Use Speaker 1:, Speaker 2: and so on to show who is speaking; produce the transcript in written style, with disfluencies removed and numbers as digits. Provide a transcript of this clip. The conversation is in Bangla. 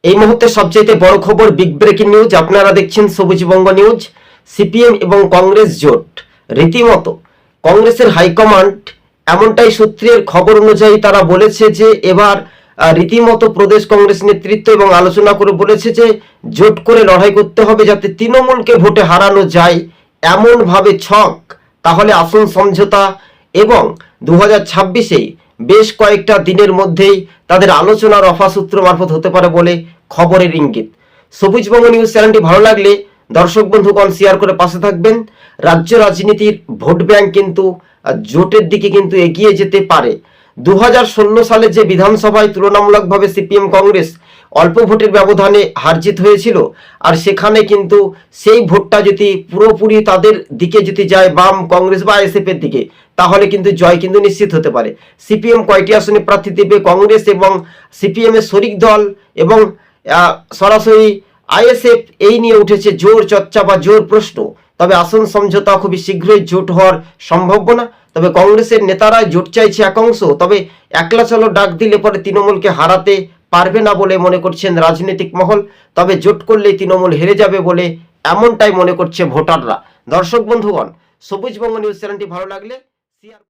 Speaker 1: এই মুহূর্তে সবচেয়ে বড় খবর, বিগ ব্রেকিং নিউজ। আপনারা দেখছেন সবুজবঙ্গ নিউজ। সিপিএম এবং কংগ্রেস জোট রীতিমতো কংগ্রেসের হাইকমান্ড এমনটাই সূত্রের খবর অনুযায়ী তারা বলেছে যে এবার রীতিমতো প্রদেশ কংগ্রেস নেতৃত্ব এবং আলোচনা করে বলেছে যে জোট করে লড়াই করতে হবে যাতে তৃণমূলকে ভোটে হারানো যায়, এমন ভাবে ছক, তাহলে আসন সমঝোতা এবং 2026-এই বেশ কয়েকটা দিনের মধ্যেই তাদের আলোচনার অফাসূত্র মারফত হতে পারে বলে খবরের ইঙ্গিত। সবুজবঙ্গ নিউজ চ্যানেলটি ভালো লাগলে দর্শক বন্ধুগণ শেয়ার করে পাশে থাকবেন। রাজ্য রাজনীতির ভোট ব্যাংক কিন্তু জোটের দিকে কিন্তু এগিয়ে যেতে পারে। 2016 সালে যে বিধানসভায় তুলনামূলকভাবে সিপিএম কংগ্রেস অল্প ভোটের ব্যবধানে হারজিত হয়েছিল, আর সেখানে কিন্তু সেই ভোটটা যদি পুরোপুরি তাদের দিকে যদি যায়, বাম কংগ্রেস বা আইএসএফ এর দিকে, তাহলে কিন্তু জয় কিন্তু নিশ্চিত হতে পারে। সিপিএম কয়টি আসনে প্রার্থী দেবে, কংগ্রেস এবং সিপিএম এর শরিক দল এবং সরাসরি আইএসএফ, এই নিয়ে উঠেছে জোর চর্চা বা জোর প্রশ্ন। তবে আসন সমঝোতা খুবই শীঘ্রই জোট হওয়ার সম্ভাবনা। তবে কংগ্রেসের নেতারা জোট চাইছে এক অংশ, তবে একলা চলো ডাক দিলে পরে তৃণমূলকে হারাতে পারবে না বলে মনে করছেন রাজনৈতিক মহল। তবে জোট করলেই তৃণমূল হেরে যাবে বলে এমনটাই মনে করছে ভোটাররা। দর্শক বন্ধুগণ, সবুজবঙ্গ নিউজ চ্যানেলটি ভালো লাগলে শেয়ার